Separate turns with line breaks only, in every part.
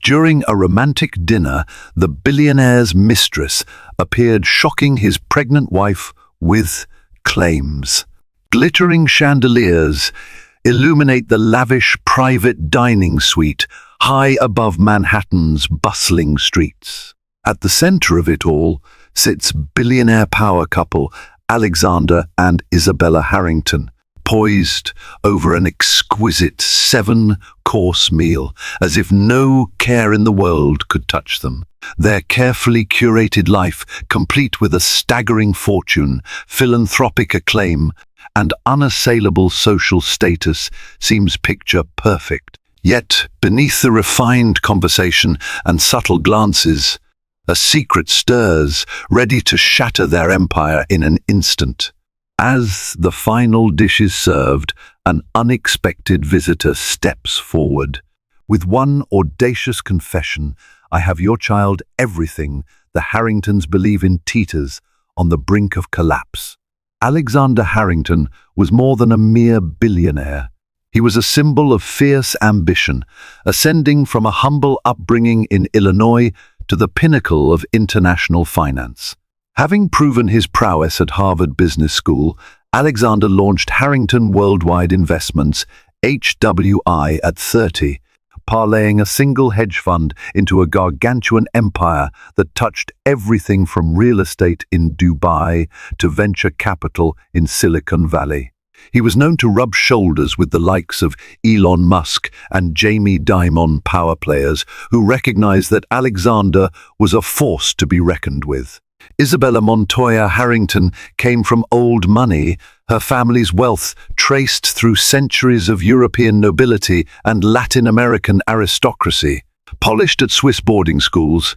During a romantic dinner, the billionaire's mistress appeared shocking his pregnant wife with claims. Glittering chandeliers illuminate the lavish private dining suite high above Manhattan's bustling streets. At the center of it all sits billionaire power couple Alexander and Isabella Harrington, poised over an exquisite 7-course meal, as if no care in the world could touch them. Their carefully curated life, complete with a staggering fortune, philanthropic acclaim, and unassailable social status, seems picture perfect. Yet, beneath the refined conversation and subtle glances, a secret stirs, ready to shatter their empire in an instant. As the final dish is served, an unexpected visitor steps forward. With one audacious confession, "I have your child everything," the Harringtons believe in teeters on the brink of collapse. Alexander Harrington was more than a mere billionaire. He was a symbol of fierce ambition, ascending from a humble upbringing in Illinois to the pinnacle of international finance. Having proven his prowess at Harvard Business School, Alexander launched Harrington Worldwide Investments, HWI, at 30, parlaying a single hedge fund into a gargantuan empire that touched everything from real estate in Dubai to venture capital in Silicon Valley. He was known to rub shoulders with the likes of Elon Musk and Jamie Dimon, power players who recognized that Alexander was a force to be reckoned with. Isabella Montoya Harrington came from old money, her family's wealth traced through centuries of European nobility and Latin American aristocracy. Polished at Swiss boarding schools,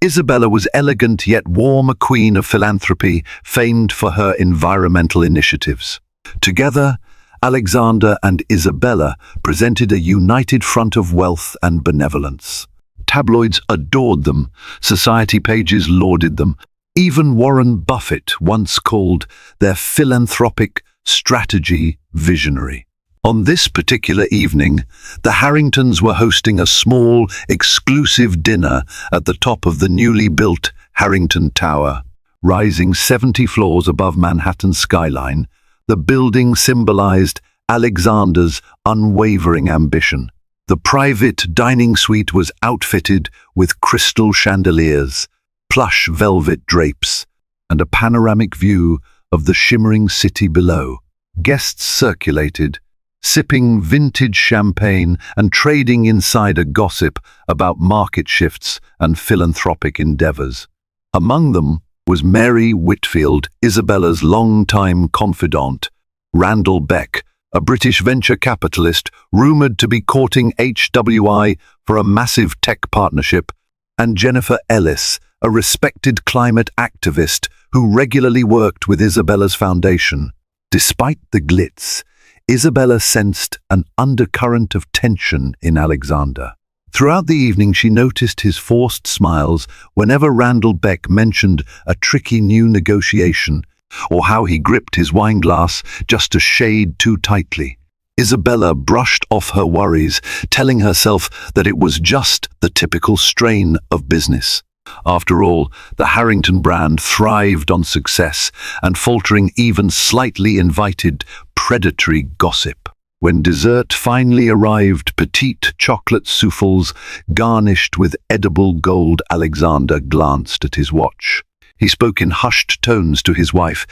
Isabella was elegant yet warm, a queen of philanthropy, famed for her environmental initiatives. Together, Alexander and Isabella presented a united front of wealth and benevolence. Tabloids adored them, society pages lauded them. Even Warren Buffett once called their philanthropic strategy visionary. On this particular evening, the Harringtons were hosting a small, exclusive dinner at the top of the newly built Harrington Tower. Rising 70 floors above Manhattan's skyline, the building symbolized Alexander's unwavering ambition. The private dining suite was outfitted with crystal chandeliers, plush velvet drapes, and a panoramic view of the shimmering city below. Guests circulated, sipping vintage champagne and trading insider gossip about market shifts and philanthropic endeavors. Among them was Mary Whitfield, Isabella's longtime confidant, Randall Beck, a British venture capitalist rumored to be courting HWI for a massive tech partnership, and Jennifer Ellis, a respected climate activist who regularly worked with Isabella's foundation. Despite the glitz, Isabella sensed an undercurrent of tension in Alexander. Throughout the evening, she noticed his forced smiles whenever Randall Beck mentioned a tricky new negotiation, or how he gripped his wineglass just a shade too tightly. Isabella brushed off her worries, telling herself that it was just the typical strain of business. After all, the Harrington brand thrived on success, and faltering even slightly invited predatory gossip. When dessert finally arrived, petite chocolate souffles garnished with edible gold, Alexander glanced at his watch. He spoke in hushed tones to his wife,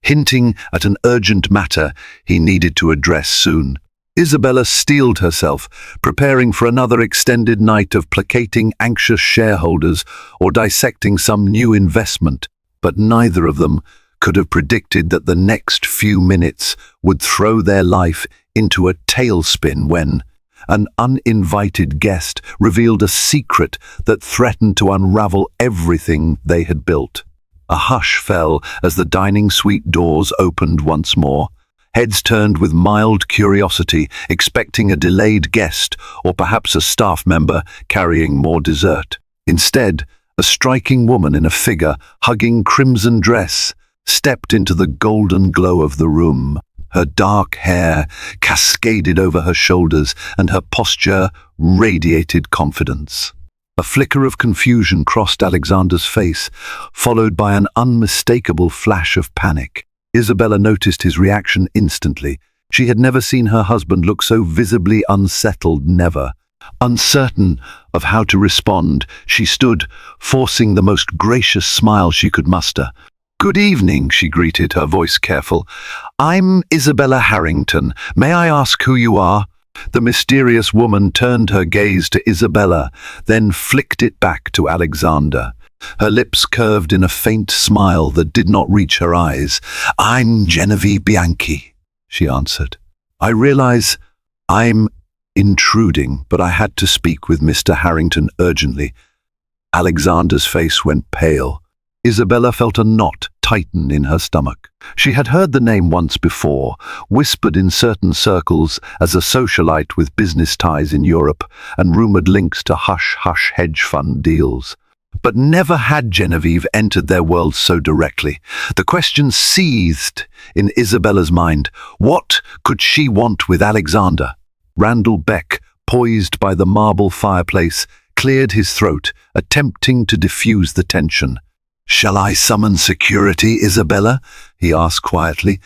hinting at an urgent matter he needed to address soon. Isabella steeled herself, preparing for another extended night of placating anxious shareholders or dissecting some new investment, but neither of them could have predicted that the next few minutes would throw their life into a tailspin when an uninvited guest revealed a secret that threatened to unravel everything they had built. A hush fell as the dining suite doors opened once more. Heads turned with mild curiosity, expecting a delayed guest or perhaps a staff member carrying more dessert. Instead, a striking woman in a figure hugging crimson dress stepped into the golden glow of the room. Her dark hair cascaded over her shoulders, and her posture radiated confidence. A flicker of confusion crossed Alexander's face, followed by an unmistakable flash of panic. Isabella noticed his reaction instantly. She had never seen her husband look so visibly unsettled, never. Uncertain of how to respond, she stood, forcing the most gracious smile she could muster. "Good evening," she greeted, her voice careful. "I'm Isabella Harrington. May I ask who you are?" The mysterious woman turned her gaze to Isabella, then flicked it back to Alexander. Her lips curved in a faint smile that did not reach her eyes. "I'm Genevieve Bianchi," she answered. "I realize I'm intruding, but I had to speak with Mr. Harrington urgently." Alexander's face went pale. Isabella felt a knot tighten in her stomach. She had heard the name once before, whispered in certain circles as a socialite with business ties in Europe and rumored links to hush-hush hedge fund deals. But never had Genevieve entered their world so directly. The question seethed in Isabella's mind. What could she want with Alexander? Randall Beck, poised by the marble fireplace, cleared his throat, attempting to diffuse the tension. "Shall I summon security, Isabella?" he asked quietly.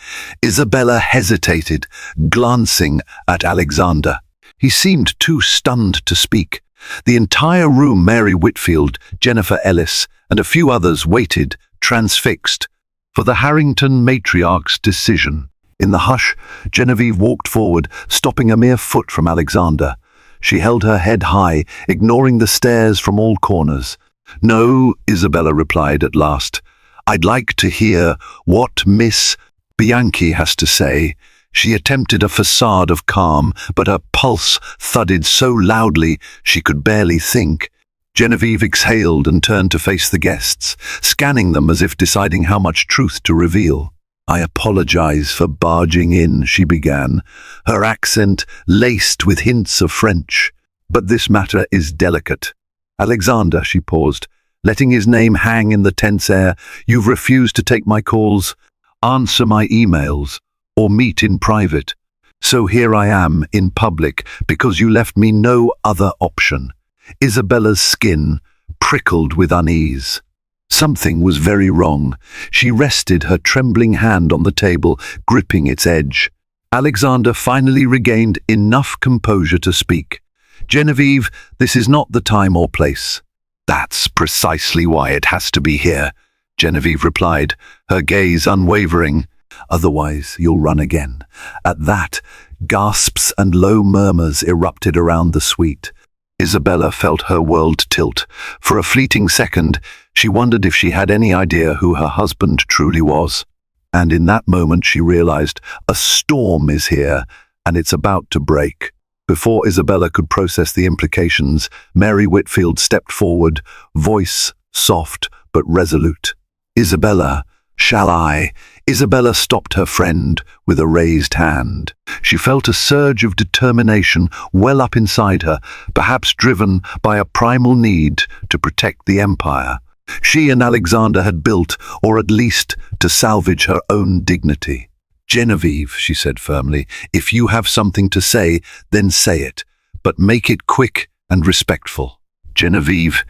Isabella hesitated, glancing at Alexander. He seemed too stunned to speak. The entire room, Mary Whitfield, Jennifer Ellis, and a few others waited, transfixed, for the Harrington matriarch's decision. In the hush, Genevieve walked forward, stopping a mere foot from Alexander. She held her head high, ignoring the stares from all corners. "No," Isabella replied at last. "I'd like to hear what Miss Bianchi has to say." She attempted a facade of calm, but her pulse thudded so loudly she could barely think. Genevieve exhaled and turned to face the guests, scanning them as if deciding how much truth to reveal. "I apologize for barging in," she began, her accent laced with hints of French. "But this matter is delicate." "Alexander," she paused, letting his name hang in the tense air, "you've refused to take my calls, answer my emails, or meet in private. So here I am, in public, because you left me no other option." Isabella's skin prickled with unease. Something was very wrong. She rested her trembling hand on the table, gripping its edge. Alexander finally regained enough composure to speak. "Genevieve, this is not the time or place." "That's precisely why it has to be here," Genevieve replied, her gaze unwavering. "Otherwise, you'll run again." At that, gasps and low murmurs erupted around the suite. Isabella felt her world tilt. For a fleeting second, she wondered if she had any idea who her husband truly was. And in that moment she realized a storm is here, and it's about to break. Before Isabella could process the implications, Mary Whitfield stepped forward, voice soft but resolute. "Isabella, shall I?" Isabella stopped her friend with a raised hand. She felt a surge of determination well up inside her, perhaps driven by a primal need to protect the empire she and Alexander had built, or at least to salvage her own dignity. "Genevieve," she said firmly, "if you have something to say, then say it, but make it quick and respectful." Genevieve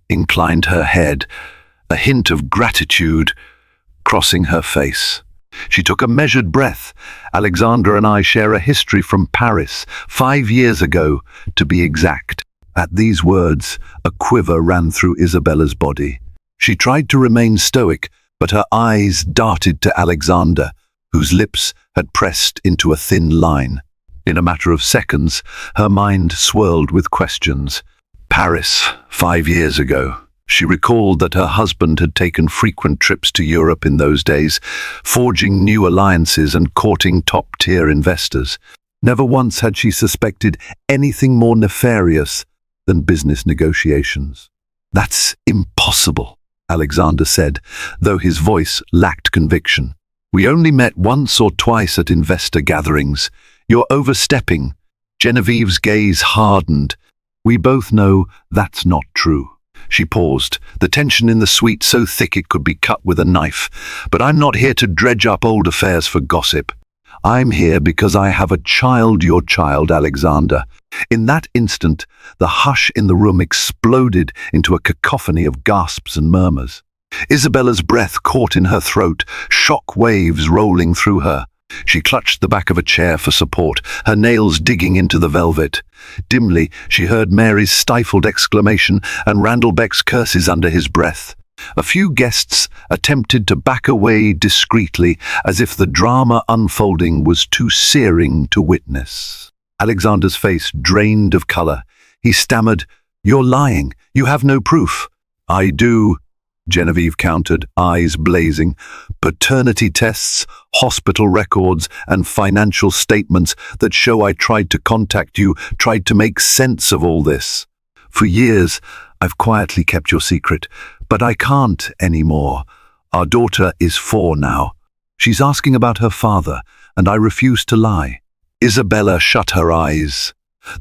inclined her head, a hint of gratitude crossing her face. She took a measured breath. "Alexander and I share a history from Paris, 5 years ago, to be exact." At these words, a quiver ran through Isabella's body. She tried to remain stoic, but her eyes darted to Alexander, whose lips had pressed into a thin line. In a matter of seconds, her mind swirled with questions. Paris, 5 years ago. She recalled that her husband had taken frequent trips to Europe in those days, forging new alliances and courting top-tier investors. Never once had she suspected anything more nefarious than business negotiations. "That's impossible," Alexander said, though his voice lacked conviction. "We only met once or twice at investor gatherings. You're overstepping." Genevieve's gaze hardened. "We both know that's not true." She paused, the tension in the suite so thick it could be cut with a knife. "But I'm not here to dredge up old affairs for gossip. I'm here because I have a child, your child, Alexander." In that instant, the hush in the room exploded into a cacophony of gasps and murmurs. Isabella's breath caught in her throat, shock waves rolling through her. She clutched the back of a chair for support, her nails digging into the velvet. Dimly, she heard Mary's stifled exclamation and Randall Beck's curses under his breath. A few guests attempted to back away discreetly, as if the drama unfolding was too searing to witness. Alexander's face drained of colour. He stammered, "You're lying. You have no proof." "I do," Genevieve countered, eyes blazing. "Paternity tests, hospital records, and financial statements that show I tried to contact you, tried to make sense of all this. For years, I've quietly kept your secret, but I can't anymore. Our daughter is 4 now. She's asking about her father, and I refuse to lie." Isabella shut her eyes,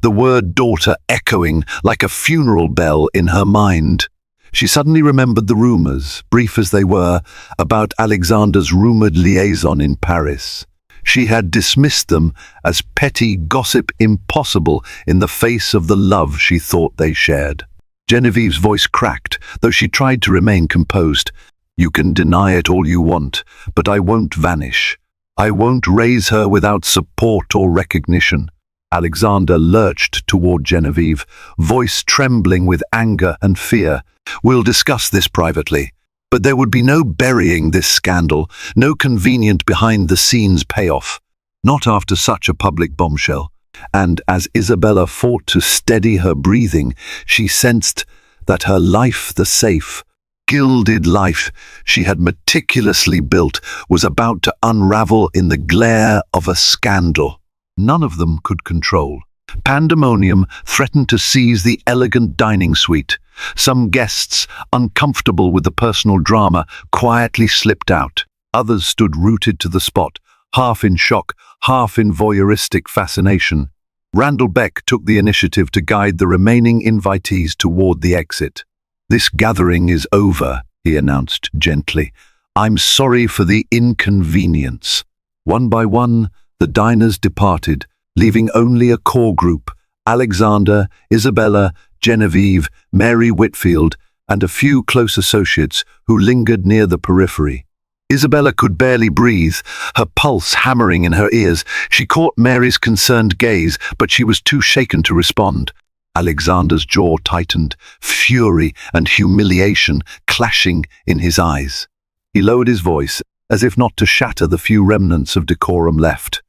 the word daughter echoing like a funeral bell in her mind. She suddenly remembered the rumors, brief as they were, about Alexander's rumored liaison in Paris. She had dismissed them as petty gossip impossible in the face of the love she thought they shared. Genevieve's voice cracked, though she tried to remain composed. "You can deny it all you want, but I won't vanish. I won't raise her without support or recognition." Alexander lurched toward Genevieve, voice trembling with anger and fear. "We'll discuss this privately. But there would be no burying this scandal, no convenient behind-the-scenes payoff. Not after such a public bombshell." And as Isabella fought to steady her breathing, she sensed that her life, the safe, gilded life she had meticulously built, was about to unravel in the glare of a scandal none of them could control. Pandemonium threatened to seize the elegant dining suite. Some guests, uncomfortable with the personal drama, quietly slipped out. Others stood rooted to the spot, half in shock, half in voyeuristic fascination. Randall Beck took the initiative to guide the remaining invitees toward the exit. "This gathering is over," he announced gently. "I'm sorry for the inconvenience." One by one, the diners departed, leaving only a core group: Alexander, Isabella, Genevieve, Mary Whitfield, and a few close associates who lingered near the periphery. Isabella could barely breathe, her pulse hammering in her ears. She caught Mary's concerned gaze, but she was too shaken to respond. Alexander's jaw tightened, fury and humiliation clashing in his eyes. He lowered his voice, as if not to shatter the few remnants of decorum left.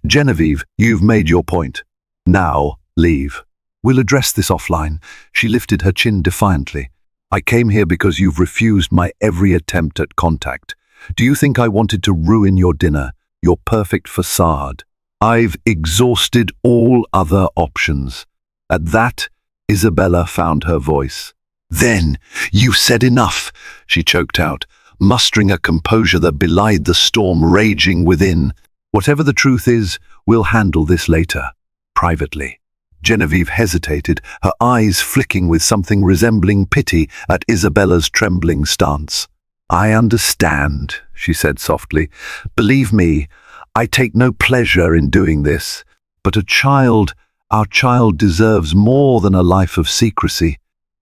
"Genevieve, you've made your point. Now, leave. We'll address this offline." She lifted her chin defiantly. "I came here because you've refused my every attempt at contact. Do you think I wanted to ruin your dinner, your perfect facade? I've exhausted all other options." At that, Isabella found her voice. "Then, you've said enough," she choked out, mustering a composure that belied the storm raging within. "Whatever the truth is, we'll handle this later, privately." Genevieve hesitated, her eyes flicking with something resembling pity at Isabella's trembling stance. "I understand," she said softly. "Believe me, I take no pleasure in doing this. But our child deserves more than a life of secrecy."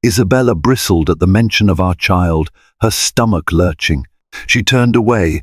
Isabella bristled at the mention of our child, her stomach lurching. She turned away,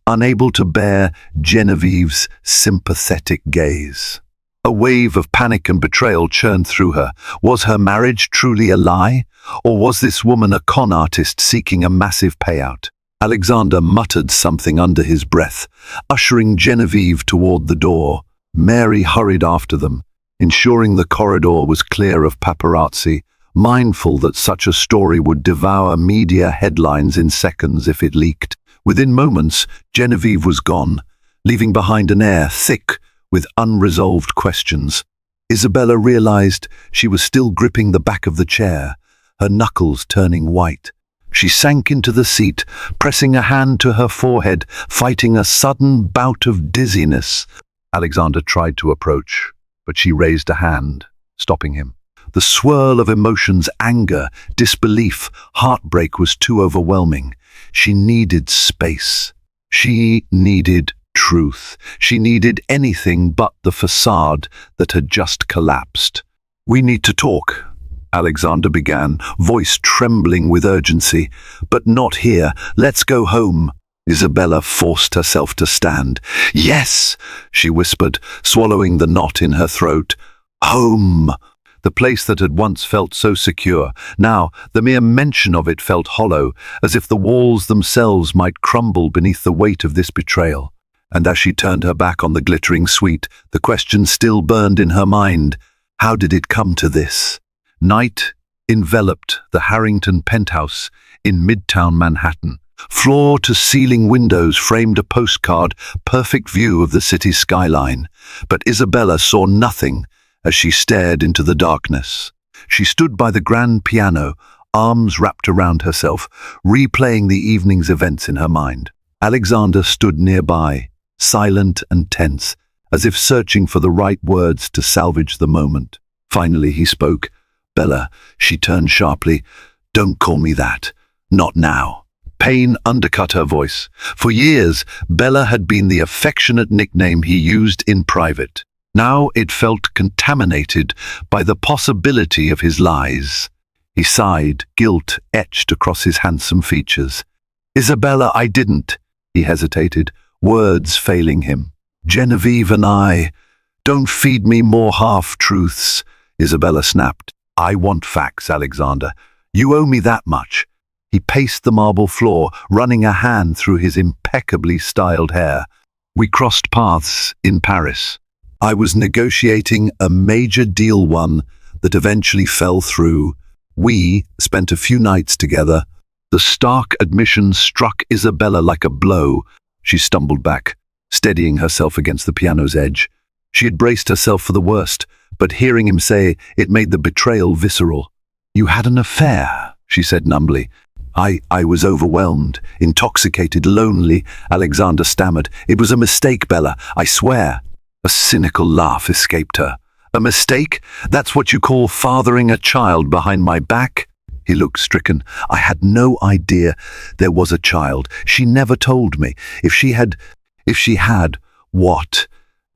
unable to bear Genevieve's sympathetic gaze. A wave of panic and betrayal churned through her. Was her marriage truly a lie? Or was this woman a con artist seeking a massive payout? Alexander muttered something under his breath, ushering Genevieve toward the door. Mary hurried after them, ensuring the corridor was clear of paparazzi, mindful that such a story would devour media headlines in seconds if it leaked. Within moments, Genevieve was gone, leaving behind an air thick with unresolved questions. Isabella realized she was still gripping the back of the chair, her knuckles turning white. She sank into the seat, pressing a hand to her forehead, fighting a sudden bout of dizziness. Alexander tried to approach, but she raised a hand, stopping him. The swirl of emotions, anger, disbelief, heartbreak was too overwhelming. She needed space. She needed truth. She needed anything but the facade that had just collapsed. "We need to talk," Alexander began, voice trembling with urgency. "But not here. Let's go home." Isabella forced herself to stand. "Yes," she whispered, swallowing the knot in her throat. "Home." The place that had once felt so secure, now the mere mention of it felt hollow, as if the walls themselves might crumble beneath the weight of this betrayal. And as she turned her back on the glittering suite, the question still burned in her mind. How did it come to this? Night enveloped the Harrington penthouse in Midtown Manhattan. Floor-to-ceiling windows framed a postcard, perfect view of the city's skyline. But Isabella saw nothing as she stared into the darkness. She stood by the grand piano, arms wrapped around herself, replaying the evening's events in her mind. Alexander stood nearby, silent and tense, as if searching for the right words to salvage the moment. Finally he spoke. "Bella," she turned sharply, "don't call me that. Not now." Pain undercut her voice. For years, Bella had been the affectionate nickname he used in private. Now it felt contaminated by the possibility of his lies. He sighed, guilt etched across his handsome features. "Isabella, I didn't." He hesitated, words failing him. "Genevieve and I. Don't feed me more half-truths," Isabella snapped. "I want facts, Alexander. You owe me that much." He paced the marble floor, running a hand through his impeccably styled hair. "We crossed paths in Paris. I was negotiating a major deal, one that eventually fell through. We spent a few nights together." The stark admission struck Isabella like a blow. She stumbled back, steadying herself against the piano's edge. She had braced herself for the worst, but hearing him say it made the betrayal visceral. "You had an affair," she said numbly. I was overwhelmed, intoxicated, lonely," Alexander stammered. "It was a mistake, Bella, I swear." A cynical laugh escaped her. "A mistake? That's what you call fathering a child behind my back?" He looked stricken. "I had no idea there was a child. She never told me. If she had, what?"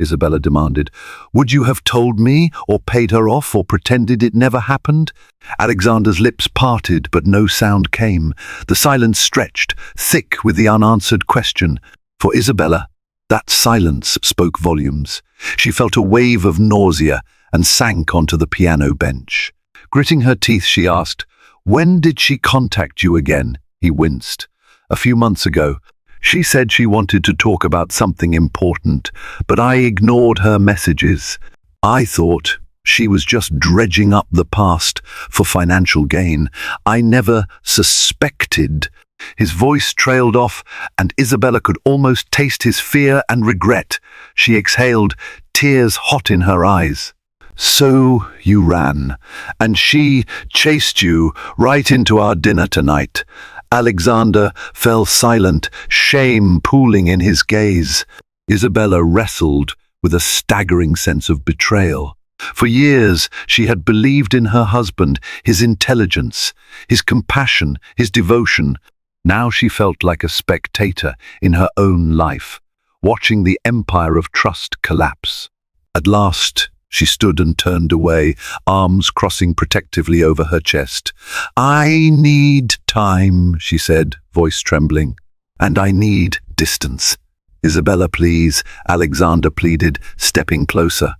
Isabella demanded. "Would you have told me, or paid her off, or pretended it never happened?" Alexander's lips parted, but no sound came. The silence stretched, thick with the unanswered question. For Isabella, that silence spoke volumes. She felt a wave of nausea and sank onto the piano bench. Gritting her teeth, she asked, "When did she contact you again?" He winced. "A few months ago. She said she wanted to talk about something important, but I ignored her messages. I thought she was just dredging up the past for financial gain. I never suspected." His voice trailed off, and Isabella could almost taste his fear and regret. She exhaled, tears hot in her eyes. "So you ran, and she chased you right into our dinner tonight." Alexander fell silent, shame pooling in his gaze. Isabella wrestled with a staggering sense of betrayal. For years she had believed in her husband, his intelligence, his compassion, his devotion. Now she felt like a spectator in her own life, watching the empire of trust collapse. At last she stood and turned away, arms crossing protectively over her chest. "I need time," she said, voice trembling. "And I need distance." "Isabella, please," Alexander pleaded, stepping closer.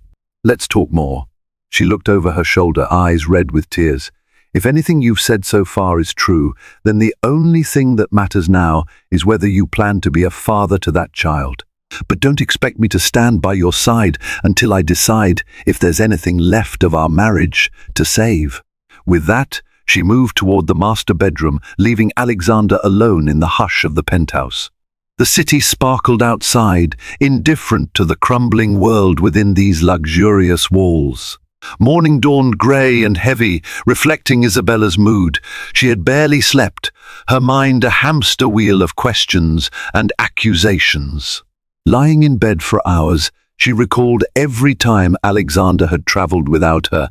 "Let's talk more." She looked over her shoulder, eyes red with tears. "If anything you've said so far is true, then the only thing that matters now is whether you plan to be a father to that child. But don't expect me to stand by your side until I decide if there's anything left of our marriage to save." With that, she moved toward the master bedroom, leaving Alexander alone in the hush of the penthouse. The city sparkled outside, indifferent to the crumbling world within these luxurious walls. Morning dawned grey and heavy, reflecting Isabella's mood. She had barely slept, her mind a hamster wheel of questions and accusations. Lying in bed for hours, she recalled every time Alexander had traveled without her,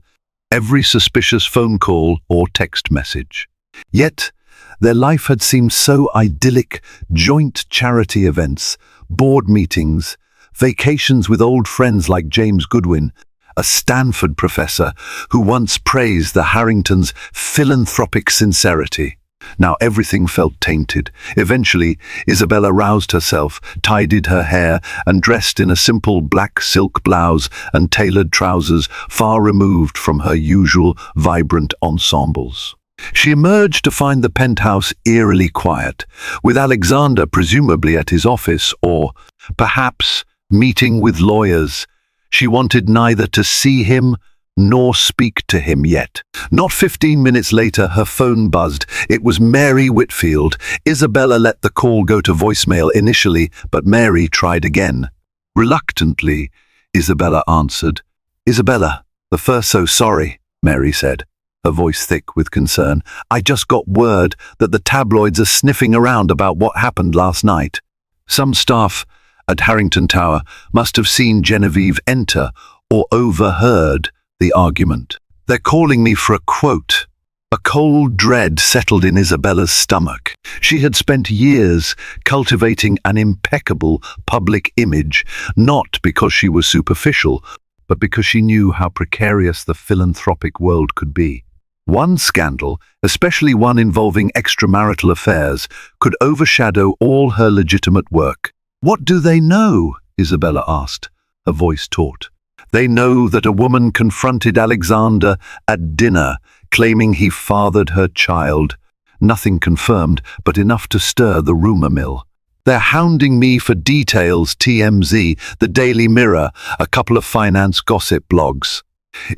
every suspicious phone call or text message. Yet, their life had seemed so idyllic, joint charity events, board meetings, vacations with old friends like James Goodwin, a Stanford professor who once praised the Harringtons' philanthropic sincerity. Now everything felt tainted. Eventually, Isabella roused herself, tidied her hair, and dressed in a simple black silk blouse and tailored trousers far removed from her usual vibrant ensembles. She emerged to find the penthouse eerily quiet, with Alexander presumably at his office or, perhaps, meeting with lawyers. She wanted neither to see him nor speak to him yet. Not 15 minutes later, her phone buzzed. It was Mary Whitfield. Isabella let the call go to voicemail initially, but Mary tried again. Reluctantly, Isabella answered. "Isabella, the first so sorry," Mary said, her voice thick with concern. "I just got word that the tabloids are sniffing around about what happened last night. Some staff at Harrington Tower must have seen Genevieve enter or overheard the argument. They're calling me for a quote." A cold dread settled in Isabella's stomach. She had spent years cultivating an impeccable public image, not because she was superficial, but because she knew how precarious the philanthropic world could be. One scandal, especially one involving extramarital affairs, could overshadow all her legitimate work. "What do they know?" Isabella asked, her voice taut. "They know that a woman confronted Alexander at dinner, claiming he fathered her child. Nothing confirmed, but enough to stir the rumor mill. They're hounding me for details, TMZ, the Daily Mirror, a couple of finance gossip blogs."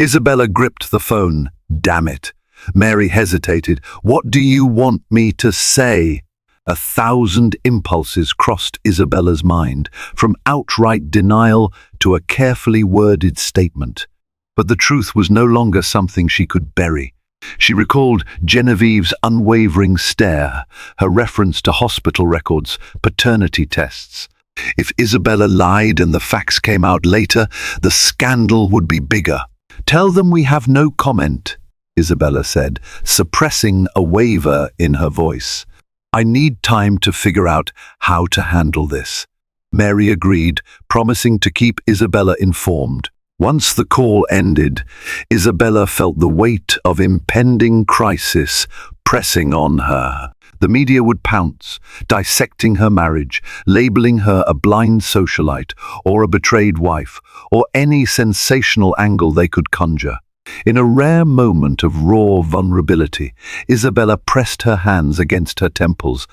Isabella gripped the phone. "Damn it." Mary hesitated. "What do you want me to say?" 1,000 impulses crossed Isabella's mind, from outright denial to a carefully worded statement. But the truth was no longer something she could bury. She recalled Genevieve's unwavering stare, her reference to hospital records, paternity tests. If Isabella lied and the facts came out later, the scandal would be bigger. "Tell them we have no comment," Isabella said, suppressing a waver in her voice. "I need time to figure out how to handle this." Mary agreed, promising to keep Isabella informed. Once the call ended, Isabella felt the weight of impending crisis pressing on her. The media would pounce, dissecting her marriage, labeling her a blind socialite or a betrayed wife, or any sensational angle they could conjure. In a rare moment of raw vulnerability, Isabella pressed her hands against her temples,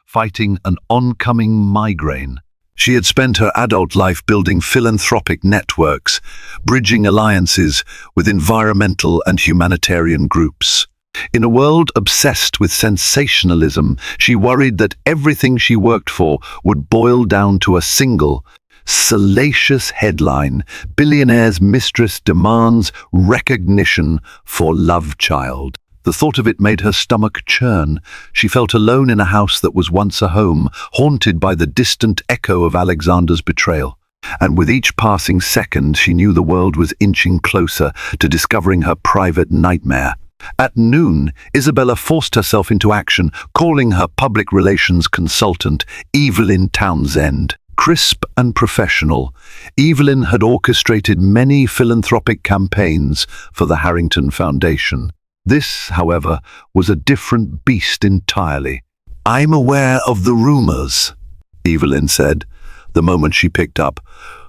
fighting an oncoming migraine. She had spent her adult life building philanthropic networks, bridging alliances with environmental and humanitarian groups. In a world obsessed with sensationalism, she worried that everything she worked for would boil down to a single, salacious headline: "Billionaire's mistress demands recognition for love child." The thought of it made her stomach churn. She felt alone in a house that was once a home, haunted by the distant echo of Alexander's betrayal. And with each passing second, she knew the world was inching closer to discovering her private nightmare. At noon, Isabella forced herself into action, calling her public relations consultant, Evelyn Townsend. Crisp and professional, Evelyn had orchestrated many philanthropic campaigns for the Harrington Foundation. This, however, was a different beast entirely. "I'm aware of the rumors," Evelyn said, the moment she picked up.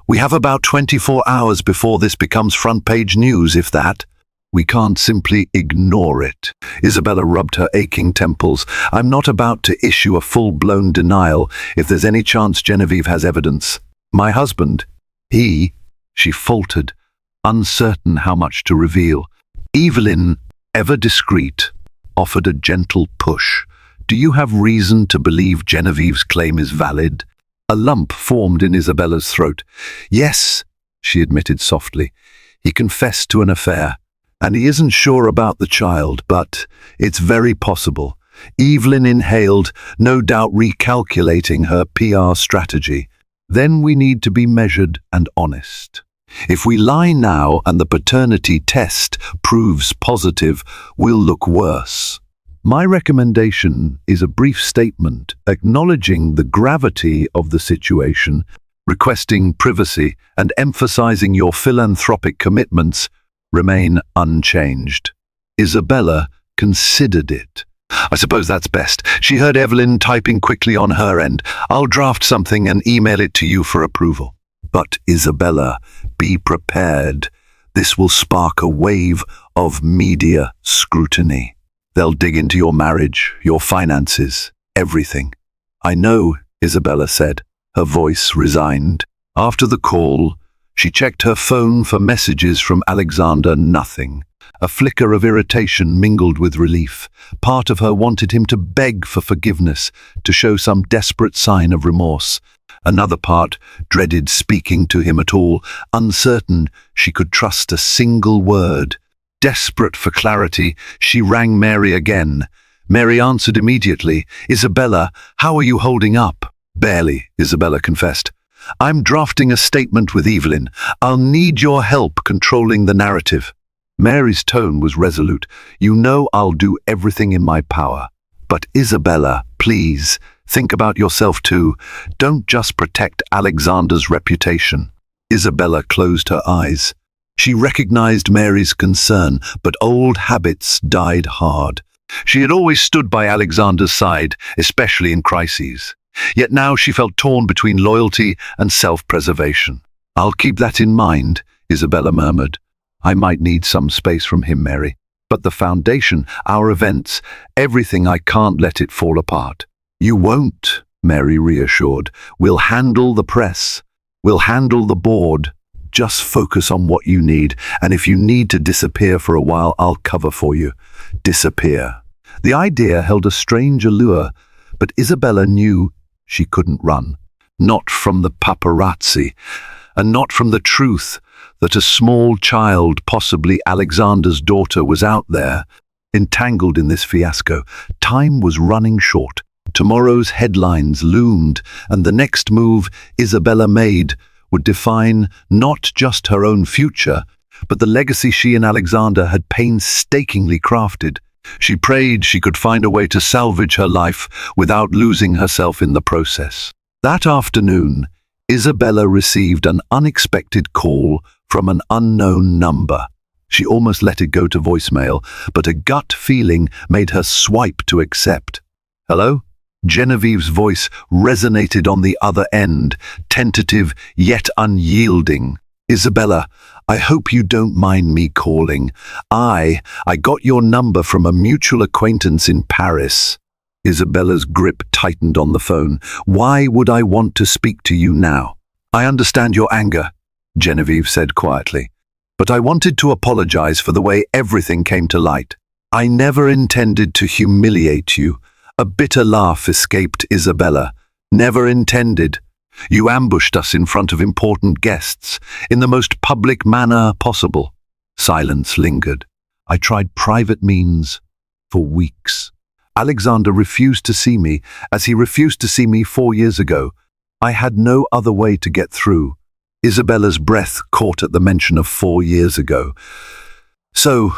"We have about 24 hours before this becomes front-page news, if that. We can't simply ignore it." Isabella rubbed her aching temples. "I'm not about to issue a full-blown denial if there's any chance Genevieve has evidence. My husband, she faltered, uncertain how much to reveal. Evelyn, ever discreet, offered a gentle push. "Do you have reason to believe Genevieve's claim is valid?" A lump formed in Isabella's throat. "Yes," she admitted softly. "He confessed to an affair. And he isn't sure about the child, but it's very possible." Evelyn inhaled, no doubt recalculating her PR strategy. "Then we need to be measured and honest. If we lie now and the paternity test proves positive, we'll look worse." My recommendation is a brief statement acknowledging the gravity of the situation, requesting privacy, and emphasizing your philanthropic commitments remain unchanged. Isabella considered it. I suppose that's best. She heard Evelyn typing quickly on her end. I'll draft something and email it to you for approval. But Isabella, be prepared. This will spark a wave of media scrutiny. They'll dig into your marriage, your finances, everything. I know, Isabella said, her voice resigned. After the call, she checked her phone for messages from Alexander. Nothing. A flicker of irritation mingled with relief. Part of her wanted him to beg for forgiveness, to show some desperate sign of remorse. Another part dreaded speaking to him at all, uncertain she could trust a single word. Desperate for clarity, she rang Mary again. Mary answered immediately. "Isabella, how are you holding up?" "Barely," Isabella confessed. "I'm drafting a statement with Evelyn. I'll need your help controlling the narrative." Mary's tone was resolute. "You know I'll do everything in my power. But Isabella, please, think about yourself too. Don't just protect Alexander's reputation." Isabella closed her eyes. She recognized Mary's concern, but old habits died hard. She had always stood by Alexander's side, especially in crises. Yet now she felt torn between loyalty and self-preservation. "I'll keep that in mind," Isabella murmured. "I might need some space from him, Mary. But the foundation, our events, everything, I can't let it fall apart." "You won't," Mary reassured. "We'll handle the press. We'll handle the board. Just focus on what you need, and if you need to disappear for a while, I'll cover for you. Disappear." The idea held a strange allure, but Isabella knew she couldn't run. Not from the paparazzi, and not from the truth that a small child, possibly Alexander's daughter, was out there, entangled in this fiasco. Time was running short. Tomorrow's headlines loomed, and the next move Isabella made would define not just her own future, but the legacy she and Alexander had painstakingly crafted. She prayed she could find a way to salvage her life without losing herself in the process. That afternoon, Isabella received an unexpected call from an unknown number. She almost let it go to voicemail, but a gut feeling made her swipe to accept. "Hello?" Genevieve's voice resonated on the other end, tentative yet unyielding. "Isabella, I hope you don't mind me calling. I got your number from a mutual acquaintance in Paris." Isabella's grip tightened on the phone. "Why would I want to speak to you now?" "I understand your anger," Genevieve said quietly, "but I wanted to apologize for the way everything came to light. I never intended to humiliate you." A bitter laugh escaped Isabella. "Never intended. You ambushed us in front of important guests, in the most public manner possible." Silence lingered. "I tried private means for weeks. Alexander refused to see me, as he refused to see me 4 years ago. I had no other way to get through." Isabella's breath caught at the mention of 4 years ago. "So,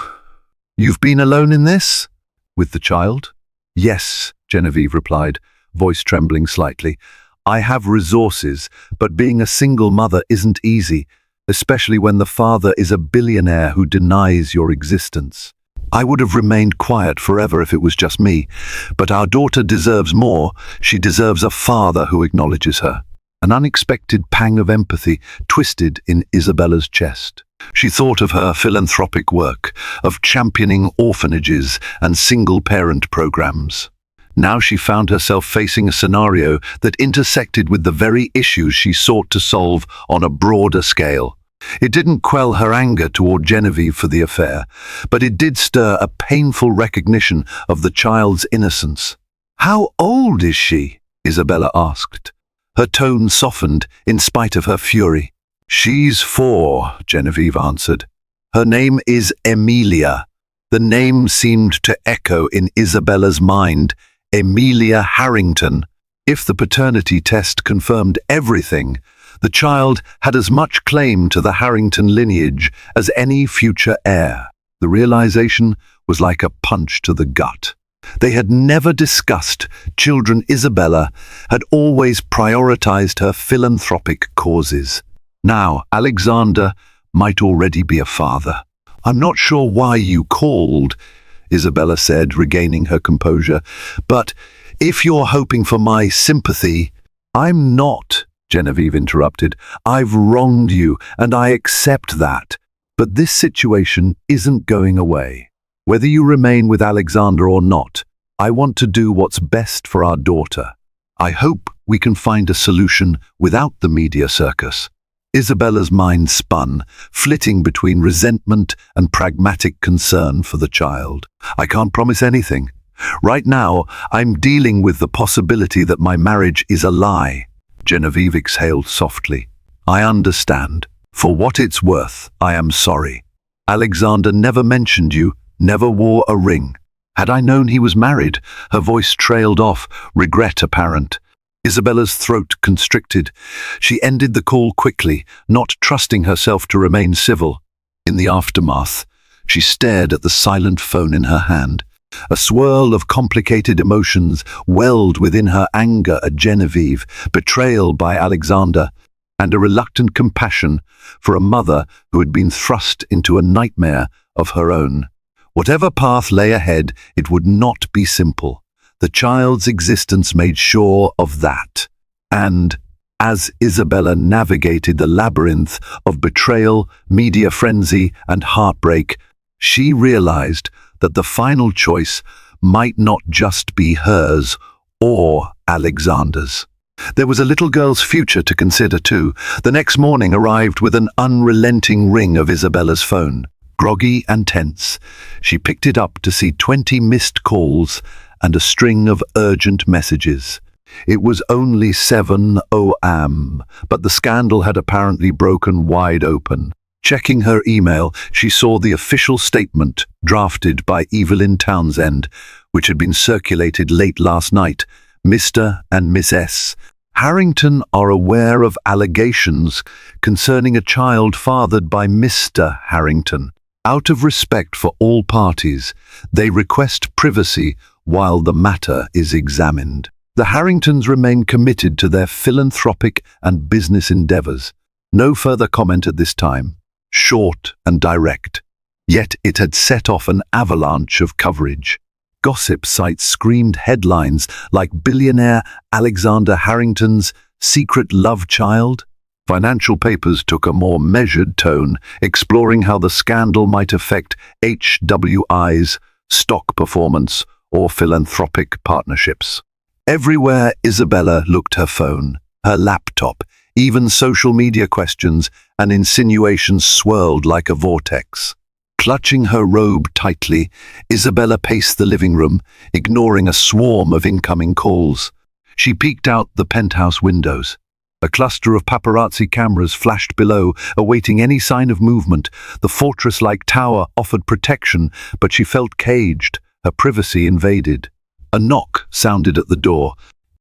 you've been alone in this? With the child?" "Yes," Genevieve replied, voice trembling slightly. "I have resources, but being a single mother isn't easy, especially when the father is a billionaire who denies your existence. I would have remained quiet forever if it was just me, but our daughter deserves more. She deserves a father who acknowledges her." An unexpected pang of empathy twisted in Isabella's chest. She thought of her philanthropic work, of championing orphanages and single-parent programs. Now she found herself facing a scenario that intersected with the very issues she sought to solve on a broader scale. It didn't quell her anger toward Genevieve for the affair, but it did stir a painful recognition of the child's innocence. "How old is she?" Isabella asked. Her tone softened in spite of her fury. "She's 4, Genevieve answered. "Her name is Emilia." The name seemed to echo in Isabella's mind. Emilia Harrington. If the paternity test confirmed everything, the child had as much claim to the Harrington lineage as any future heir. The realization was like a punch to the gut. They had never discussed children. Isabella had always prioritized her philanthropic causes. Now, Alexander might already be a father. "I'm not sure why you called," Isabella said, regaining her composure, "but if you're hoping for my sympathy—" "I'm not," Genevieve interrupted. "I've wronged you, and I accept that. But this situation isn't going away. Whether you remain with Alexander or not, I want to do what's best for our daughter. I hope we can find a solution without the media circus." Isabella's mind spun, flitting between resentment and pragmatic concern for the child. "I can't promise anything. Right now, I'm dealing with the possibility that my marriage is a lie." Genevieve exhaled softly. "I understand. For what it's worth, I am sorry. Alexander never mentioned you, never wore a ring. Had I known he was married," her voice trailed off, regret apparent. Isabella's throat constricted. She ended the call quickly, not trusting herself to remain civil. In the aftermath, she stared at the silent phone in her hand. A swirl of complicated emotions welled within her: anger at Genevieve, betrayal by Alexander, and a reluctant compassion for a mother who had been thrust into a nightmare of her own. Whatever path lay ahead, it would not be simple. The child's existence made sure of that. And as Isabella navigated the labyrinth of betrayal, media frenzy, and heartbreak, she realized that the final choice might not just be hers or Alexander's. There was a little girl's future to consider too. The next morning arrived with an unrelenting ring of Isabella's phone. Groggy and tense, she picked it up to see 20 missed calls and a string of urgent messages. It was only 7 a.m., but the scandal had apparently broken wide open. Checking her email, she saw the official statement drafted by Evelyn Townsend, which had been circulated late last night. "Mr. and Miss Harrington are aware of allegations concerning a child fathered by Mr. Harrington. Out of respect for all parties, they request privacy while the matter is examined." The Harringtons remain committed to their philanthropic and business endeavors. No further comment at this time. Short and direct. Yet it had set off an avalanche of coverage. Gossip sites screamed headlines like "Billionaire Alexander Harrington's secret love child." Financial papers took a more measured tone, exploring how the scandal might affect HWI's stock performance or philanthropic partnerships. Everywhere Isabella looked, her phone, her laptop, even social media questions and insinuations swirled like a vortex. Clutching her robe tightly, Isabella paced the living room, ignoring a swarm of incoming calls. She peeked out the penthouse windows. A cluster of paparazzi cameras flashed below, awaiting any sign of movement. The fortress-like tower offered protection, but she felt caged, her privacy invaded. A knock sounded at the door.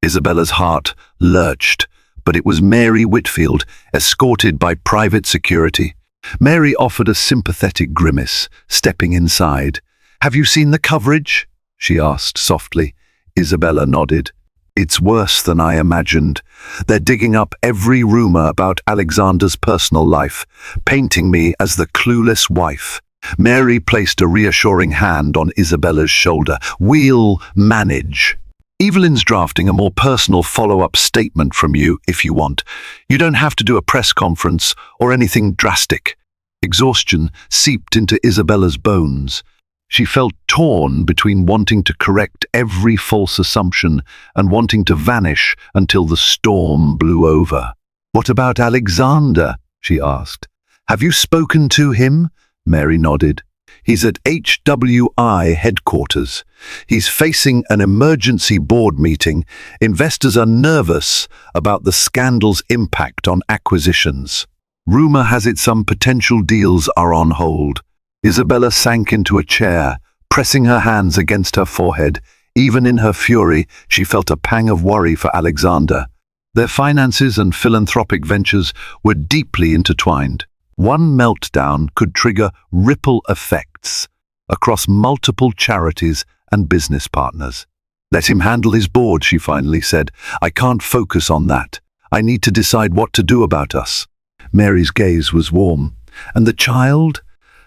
Isabella's heart lurched, but it was Mary Whitfield, escorted by private security. Mary offered a sympathetic grimace, stepping inside. "Have you seen the coverage?" she asked softly. Isabella nodded. "It's worse than I imagined. They're digging up every rumor about Alexander's personal life, painting me as the clueless wife." Mary placed a reassuring hand on Isabella's shoulder. "We'll manage. Evelyn's drafting a more personal follow-up statement from you if you want. You don't have to do a press conference or anything drastic." Exhaustion seeped into Isabella's bones. She felt torn between wanting to correct every false assumption and wanting to vanish until the storm blew over. "What about Alexander?" she asked. "Have you spoken to him?" Mary nodded. "He's at HWI headquarters. He's facing an emergency board meeting. Investors are nervous about the scandal's impact on acquisitions. Rumor has it some potential deals are on hold." Isabella sank into a chair, pressing her hands against her forehead. Even in her fury, she felt a pang of worry for Alexander. Their finances and philanthropic ventures were deeply intertwined. One meltdown could trigger ripple effects across multiple charities and business partners. Let him handle his board, she finally said. I can't focus on that. I need to decide what to do about us. Mary's gaze was warm. And the child?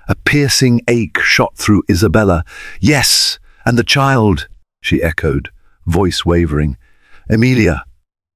A piercing ache shot through Isabella. Yes, and the child, she echoed, voice wavering. Emilia.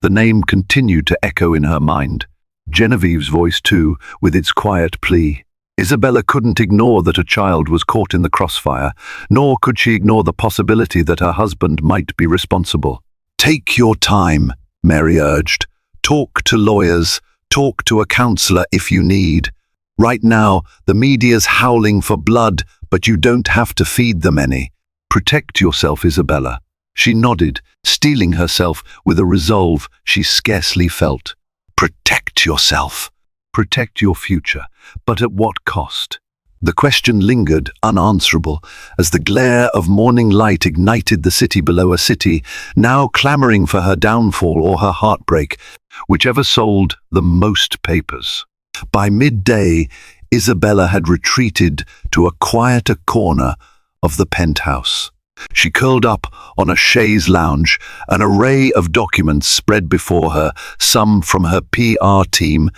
The name continued to echo in her mind. Genevieve's voice too, with its quiet plea. Isabella couldn't ignore that a child was caught in the crossfire, nor could she ignore the possibility that her husband might be responsible. Take your time, Mary urged. Talk to lawyers, talk to a counselor if you need. Right now, the media's howling for blood, but you don't have to feed them any. Protect yourself, Isabella. She nodded, steeling herself with a resolve she scarcely felt. Protect yourself. Protect your future, but at what cost? The question lingered, unanswerable, as the glare of morning light ignited the city below a city, now clamoring for her downfall or her heartbreak, whichever sold the most papers. By midday, Isabella had retreated to a quieter corner of the penthouse. She curled up on a chaise lounge, an array of documents spread before her, some from her PR team,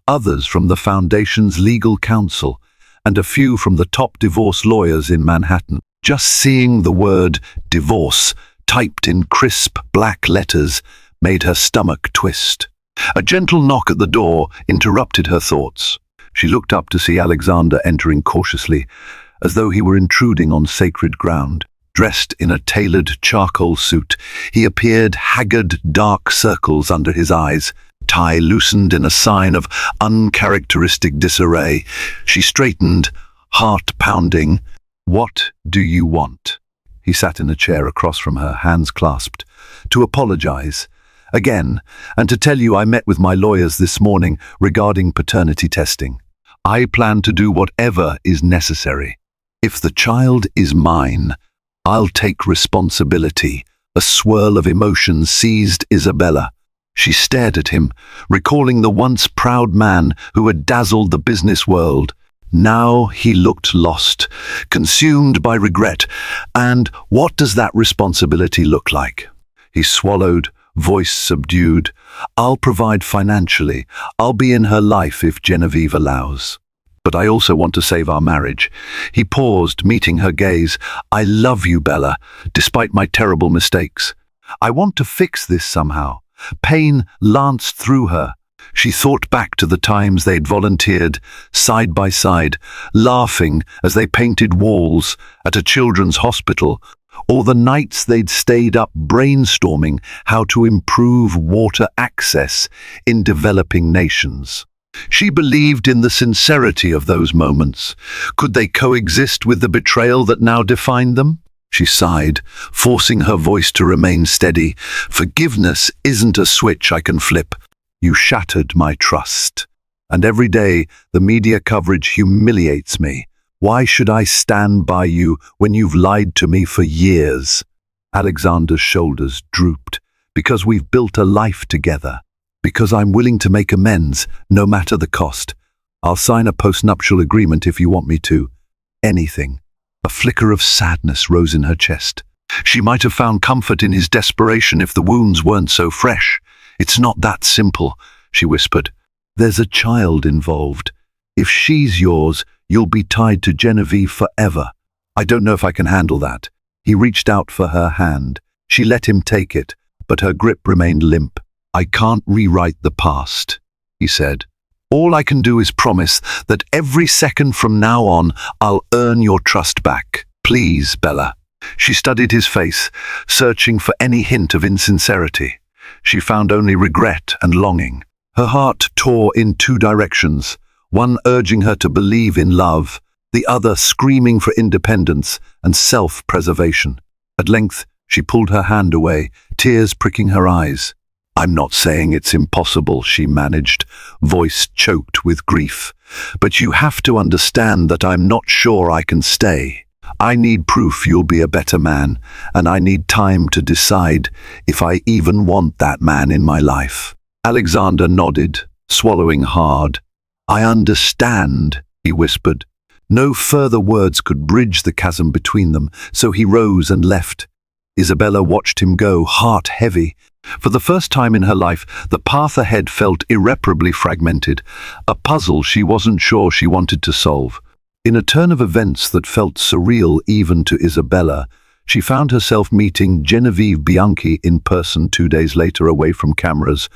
others from the Foundation's legal counsel, and a few from the top divorce lawyers in Manhattan. Just seeing the word divorce typed in crisp black letters made her stomach twist. A gentle knock at the door interrupted her thoughts. She looked up to see Alexander entering cautiously, as though he were intruding on sacred ground. Dressed in a tailored charcoal suit, he appeared haggard, dark circles under his eyes, tie loosened in a sign of uncharacteristic disarray. She straightened, heart pounding. What do you want? He sat in a chair across from her, hands clasped. To apologize. Again, and to tell you I met with my lawyers this morning regarding paternity testing. I plan to do whatever is necessary. If the child is mine, I'll take responsibility. A swirl of emotion seized Isabella. She stared at him, recalling the once proud man who had dazzled the business world. Now he looked lost, consumed by regret. And what does that responsibility look like? He swallowed, voice subdued. I'll provide financially. I'll be in her life if Genevieve allows. But I also want to save our marriage. He paused, meeting her gaze. I love you, Bella, despite my terrible mistakes. I want to fix this somehow. Pain lanced through her. She thought back to the times they'd volunteered, side by side, laughing as they painted walls at a children's hospital, or the nights they'd stayed up brainstorming how to improve water access in developing nations. She believed in the sincerity of those moments. Could they coexist with the betrayal that now defined them? She sighed, forcing her voice to remain steady. Forgiveness isn't a switch I can flip. You shattered my trust. And every day the media coverage humiliates me. Why should I stand by you when you've lied to me for years? Alexander's shoulders drooped. Because we've built a life together. Because I'm willing to make amends, no matter the cost. I'll sign a postnuptial agreement if you want me to. Anything. A flicker of sadness rose in her chest. She might have found comfort in his desperation if the wounds weren't so fresh. It's not that simple, she whispered. There's a child involved. If she's yours, you'll be tied to Genevieve forever. I don't know if I can handle that. He reached out for her hand. She let him take it, but her grip remained limp. I can't rewrite the past, he said. All I can do is promise that every second from now on, I'll earn your trust back. Please, Bella. She studied his face, searching for any hint of insincerity. She found only regret and longing. Her heart tore in two directions, one urging her to believe in love, the other screaming for independence and self-preservation. At length, she pulled her hand away, tears pricking her eyes. I'm not saying it's impossible, she managed, voice choked with grief. But you have to understand that I'm not sure I can stay. I need proof you'll be a better man, and I need time to decide if I even want that man in my life. Alexander nodded, swallowing hard. I understand, he whispered. No further words could bridge the chasm between them, so he rose and left. Isabella watched him go, heart heavy. For the first time in her life, the path ahead felt irreparably fragmented, a puzzle she wasn't sure she wanted to solve. In a turn of events that felt surreal even to Isabella, she found herself meeting Genevieve Bianchi in person 2 days later, away from cameras,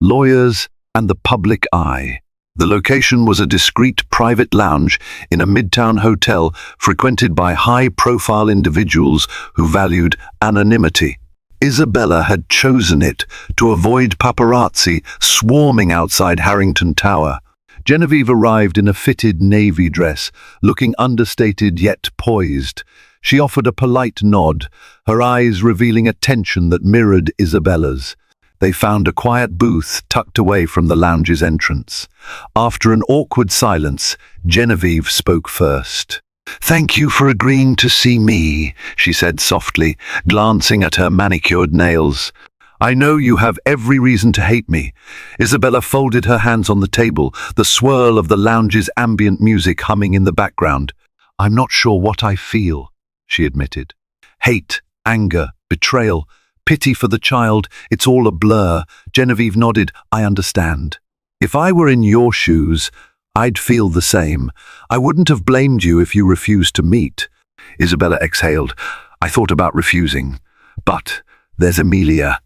lawyers, and the public eye. The location was a discreet private lounge in a midtown hotel frequented by high-profile individuals who valued anonymity. Isabella had chosen it to avoid paparazzi swarming outside Harrington Tower. Genevieve arrived in a fitted navy dress, looking understated yet poised. She offered a polite nod, her eyes revealing a tension that mirrored Isabella's. They found a quiet booth tucked away from the lounge's entrance. After an awkward silence, Genevieve spoke first. "Thank you for agreeing to see me," she said softly, glancing at her manicured nails. "I know you have every reason to hate me." Isabella folded her hands on the table, the swirl of the lounge's ambient music humming in the background. "I'm not sure what I feel," she admitted. "Hate, anger, betrayal, pity for the child, it's all a blur." Genevieve nodded. "I understand. If I were in your shoes, I'd feel the same. I wouldn't have blamed you if you refused to meet." Isabella exhaled. "I thought about refusing. But there's Emilia."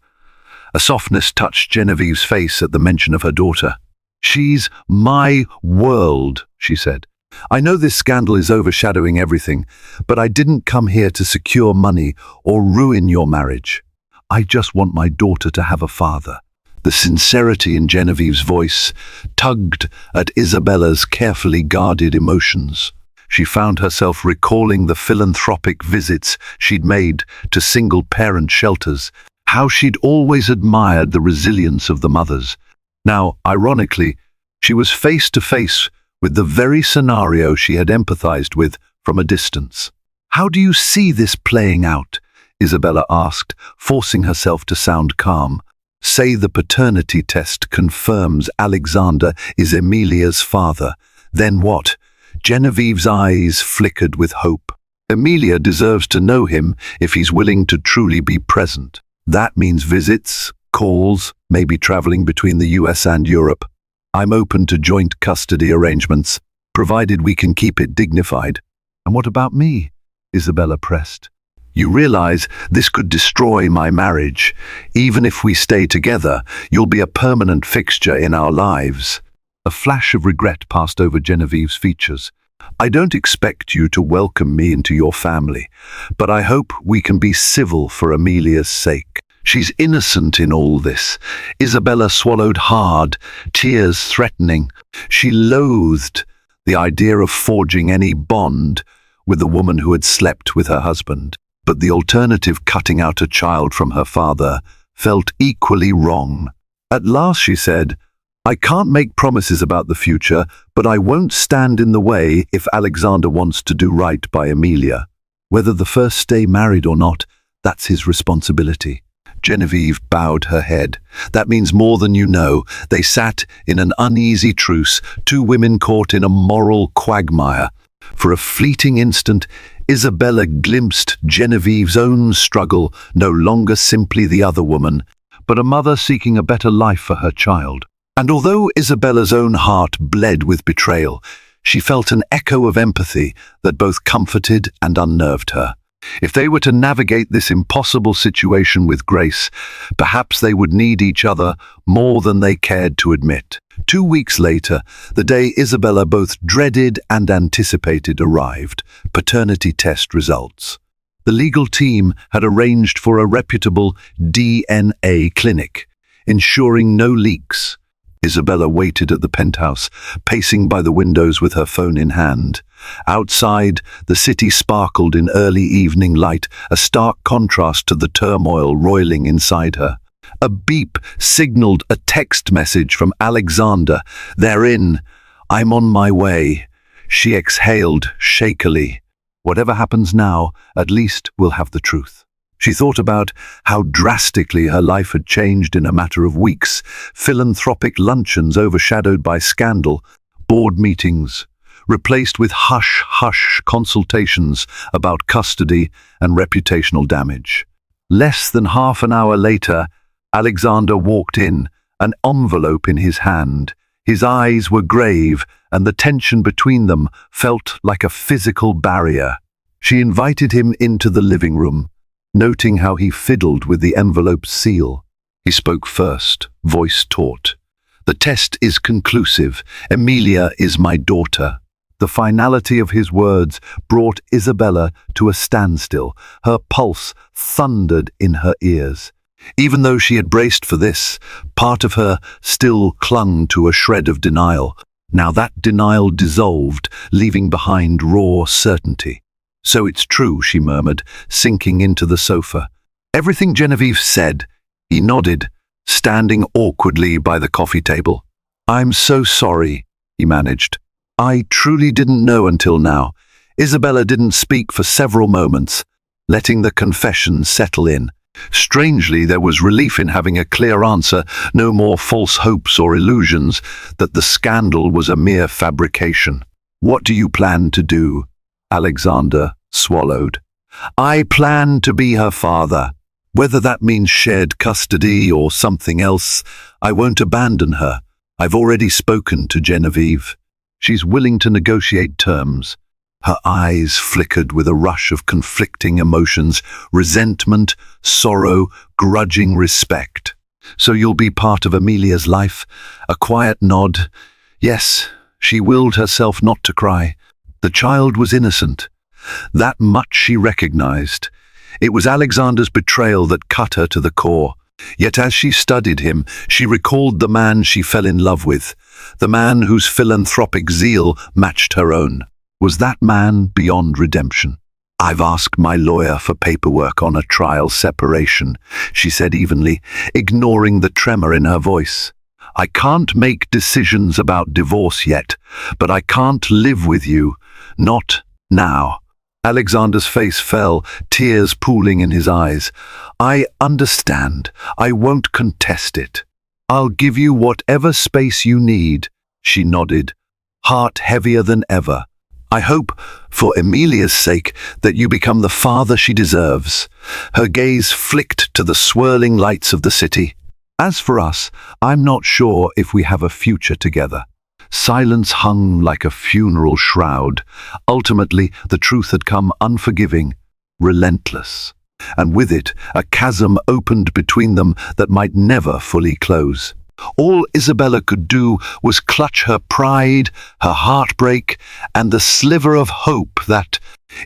A softness touched Genevieve's face at the mention of her daughter. "She's my world," she said. "I know this scandal is overshadowing everything, but I didn't come here to secure money or ruin your marriage. I just want my daughter to have a father." The sincerity in Genevieve's voice tugged at Isabella's carefully guarded emotions. She found herself recalling the philanthropic visits she'd made to single-parent shelters, how she'd always admired the resilience of the mothers. Now, ironically, she was face to face with the very scenario she had empathized with from a distance. "How do you see this playing out?" Isabella asked, forcing herself to sound calm. "Say the paternity test confirms Alexander is Emilia's father. Then what?" Genevieve's eyes flickered with hope. "Emilia deserves to know him if he's willing to truly be present. That means visits, calls, maybe traveling between the US and Europe. I'm open to joint custody arrangements, provided we can keep it dignified." "And what about me?" Isabella pressed. "You realize this could destroy my marriage. Even if we stay together, you'll be a permanent fixture in our lives." A flash of regret passed over Genevieve's features. "I don't expect you to welcome me into your family, but I hope we can be civil for Emilia's sake. She's innocent in all this." Isabella swallowed hard, tears threatening. She loathed the idea of forging any bond with the woman who had slept with her husband. But the alternative, cutting out a child from her father, felt equally wrong. At last she said, "I can't make promises about the future, but I won't stand in the way if Alexander wants to do right by Emilia. Whether the first stay married or not, that's his responsibility." Genevieve bowed her head. "That means more than you know." They sat in an uneasy truce, two women caught in a moral quagmire. For a fleeting instant, Isabella glimpsed Genevieve's own struggle, no longer simply the other woman, but a mother seeking a better life for her child. And although Isabella's own heart bled with betrayal, she felt an echo of empathy that both comforted and unnerved her. If they were to navigate this impossible situation with grace, perhaps they would need each other more than they cared to admit. 2 weeks later, the day Isabella both dreaded and anticipated arrived: paternity test results. The legal team had arranged for a reputable DNA clinic, ensuring no leaks. Isabella waited at the penthouse, pacing by the windows with her phone in hand. Outside, the city sparkled in early evening light, a stark contrast to the turmoil roiling inside her. A beep signaled a text message from Alexander. Therein, "I'm on my way." She exhaled shakily. Whatever happens now, at least we'll have the truth. She thought about how drastically her life had changed in a matter of weeks. Philanthropic luncheons overshadowed by scandal, board meetings, replaced with hush-hush consultations about custody and reputational damage. Less than half an hour later, Alexander walked in, an envelope in his hand. His eyes were grave, and the tension between them felt like a physical barrier. She invited him into the living room, noting how he fiddled with the envelope's seal. He spoke first, voice taut. "The test is conclusive. Emilia is my daughter." The finality of his words brought Isabella to a standstill. Her pulse thundered in her ears. Even though she had braced for this, part of her still clung to a shred of denial. Now that denial dissolved, leaving behind raw certainty. "So it's true," she murmured, sinking into the sofa. "Everything Genevieve said." He nodded, standing awkwardly by the coffee table. "I'm so sorry," he managed. "I truly didn't know until now." Isabella didn't speak for several moments, letting the confession settle in. Strangely, there was relief in having a clear answer, no more false hopes or illusions, that the scandal was a mere fabrication. "What do you plan to do?" Alexander swallowed. "I plan to be her father. Whether that means shared custody or something else, I won't abandon her. I've already spoken to Genevieve. She's willing to negotiate terms." Her eyes flickered with a rush of conflicting emotions, resentment, sorrow, grudging respect. "So you'll be part of Emilia's life?" A quiet nod. Yes, she willed herself not to cry. The child was innocent. That much she recognized. It was Alexander's betrayal that cut her to the core. Yet as she studied him, she recalled the man she fell in love with, the man whose philanthropic zeal matched her own. Was that man beyond redemption? "I've asked my lawyer for paperwork on a trial separation," she said evenly, ignoring the tremor in her voice. "I can't make decisions about divorce yet, but I can't live with you. Not now." Alexander's face fell, tears pooling in his eyes. "I understand. I won't contest it. I'll give you whatever space you need," she nodded, heart heavier than ever. "I hope, for Emilia's sake, that you become the father she deserves." Her gaze flicked to the swirling lights of the city. "As for us, I'm not sure if we have a future together." Silence hung like a funeral shroud. Ultimately, the truth had come unforgiving, relentless. And with it, a chasm opened between them that might never fully close. All Isabella could do was clutch her pride, her heartbreak, and the sliver of hope that,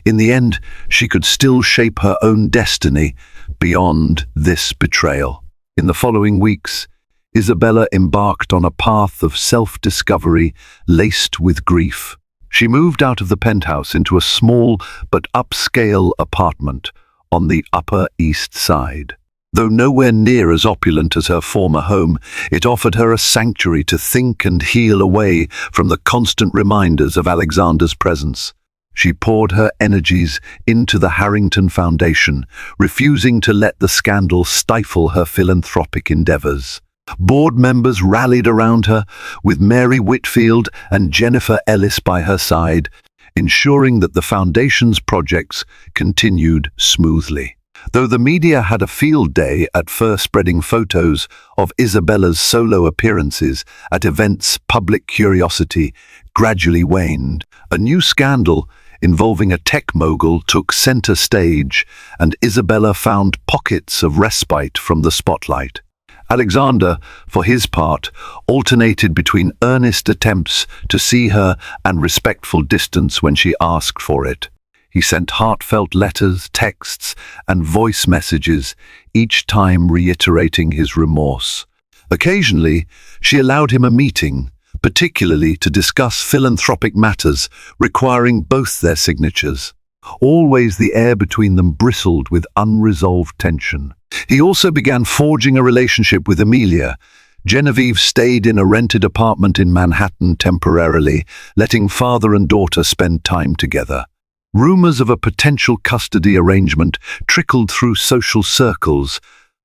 in the end, she could still shape her own destiny beyond this betrayal. In the following weeks, Isabella embarked on a path of self-discovery laced with grief. She moved out of the penthouse into a small but upscale apartment on the Upper East Side. Though nowhere near as opulent as her former home, it offered her a sanctuary to think and heal away from the constant reminders of Alexander's presence. She poured her energies into the Harrington Foundation, refusing to let the scandal stifle her philanthropic endeavors. Board members rallied around her, with Mary Whitfield and Jennifer Ellis by her side, ensuring that the Foundation's projects continued smoothly. Though the media had a field day at first spreading photos of Isabella's solo appearances at events, public curiosity gradually waned. A new scandal involving a tech mogul took center stage, and Isabella found pockets of respite from the spotlight. Alexander, for his part, alternated between earnest attempts to see her and respectful distance when she asked for it. He sent heartfelt letters, texts, and voice messages, each time reiterating his remorse. Occasionally, she allowed him a meeting, particularly to discuss philanthropic matters requiring both their signatures. Always the air between them bristled with unresolved tension. He also began forging a relationship with Emilia. Genevieve stayed in a rented apartment in Manhattan temporarily, letting father and daughter spend time together. Rumors of a potential custody arrangement trickled through social circles,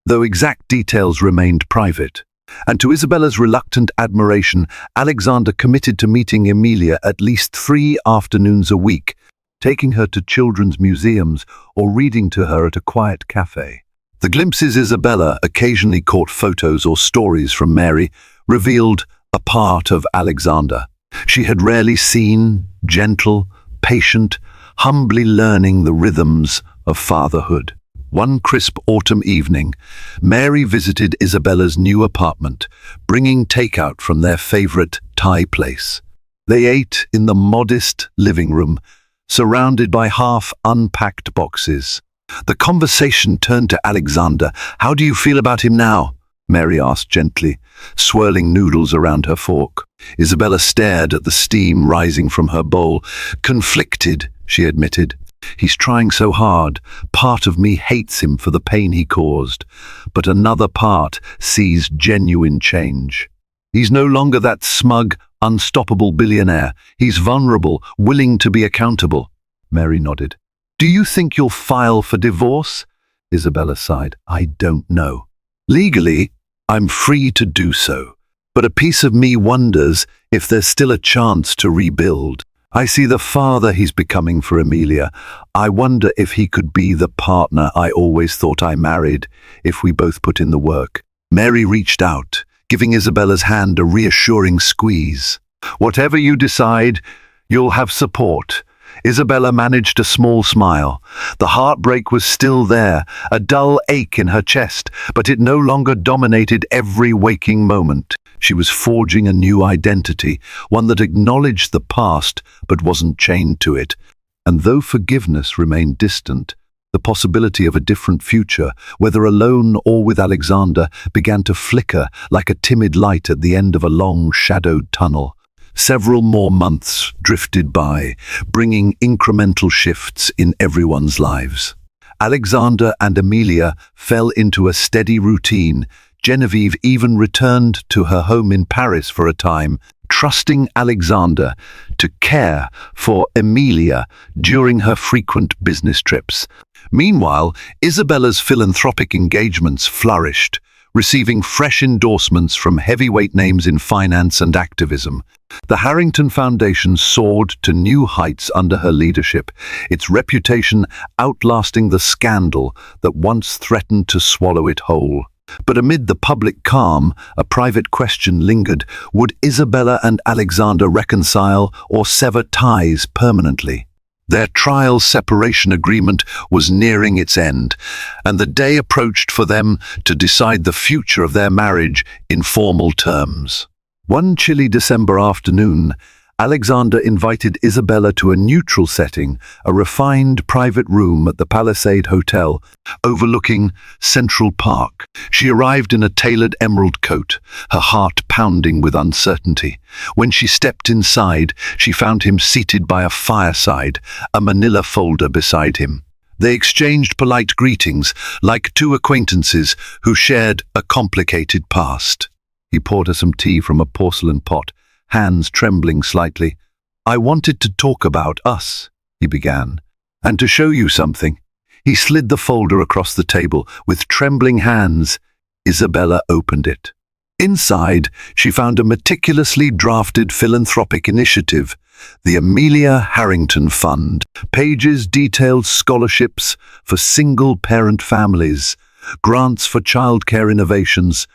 though exact details remained private. And to Isabella's reluctant admiration, Alexander committed to meeting Emilia at least 3 afternoons a week, taking her to children's museums or reading to her at a quiet cafe. The glimpses Isabella occasionally caught photos or stories from Mary revealed a part of Alexander she had rarely seen, gentle, patient, humbly learning the rhythms of fatherhood. One crisp autumn evening, Mary visited Isabella's new apartment, bringing takeout from their favorite Thai place. They ate in the modest living room, surrounded by half-unpacked boxes. The conversation turned to Alexander. "How do you feel about him now?" Mary asked gently, swirling noodles around her fork. Isabella stared at the steam rising from her bowl. "Conflicted," she admitted. "He's trying so hard. Part of me hates him for the pain he caused, but another part sees genuine change. He's no longer that smug, unstoppable billionaire. He's vulnerable, willing to be accountable." Mary nodded. "Do you think you'll file for divorce?" Isabella sighed. "I don't know. Legally, I'm free to do so, but a piece of me wonders if there's still a chance to rebuild. I see the father he's becoming for Emilia. I wonder if he could be the partner I always thought I married, if we both put in the work." Mary reached out, giving Isabella's hand a reassuring squeeze. "Whatever you decide, you'll have support." Isabella managed a small smile. The heartbreak was still there, a dull ache in her chest, but it no longer dominated every waking moment. She was forging a new identity, one that acknowledged the past but wasn't chained to it. And though forgiveness remained distant, the possibility of a different future, whether alone or with Alexander, began to flicker like a timid light at the end of a long, shadowed tunnel. Several more months drifted by, bringing incremental shifts in everyone's lives. Alexander and Emilia fell into a steady routine. Genevieve even returned to her home in Paris for a time, trusting Alexander to care for Emilia during her frequent business trips. Meanwhile, Isabella's philanthropic engagements flourished, receiving fresh endorsements from heavyweight names in finance and activism. The Harrington Foundation soared to new heights under her leadership, its reputation outlasting the scandal that once threatened to swallow it whole. But amid the public calm, a private question lingered. Would Isabella and Alexander reconcile or sever ties permanently? Their trial separation agreement was nearing its end, and the day approached for them to decide the future of their marriage in formal terms. One chilly December afternoon, Alexander invited Isabella to a neutral setting, a refined private room at the Palisade Hotel, overlooking Central Park. She arrived in a tailored emerald coat, her heart pounding with uncertainty. When she stepped inside, she found him seated by a fireside, a manila folder beside him. They exchanged polite greetings, like two acquaintances who shared a complicated past. He poured her some tea from a porcelain pot, hands trembling slightly. "I wanted to talk about us," he began, "and to show you something." He slid the folder across the table. With trembling hands, Isabella opened it. Inside, she found a meticulously drafted philanthropic initiative, the Emilia Harrington Fund. Pages detailed scholarships for single-parent families, grants for childcare innovations,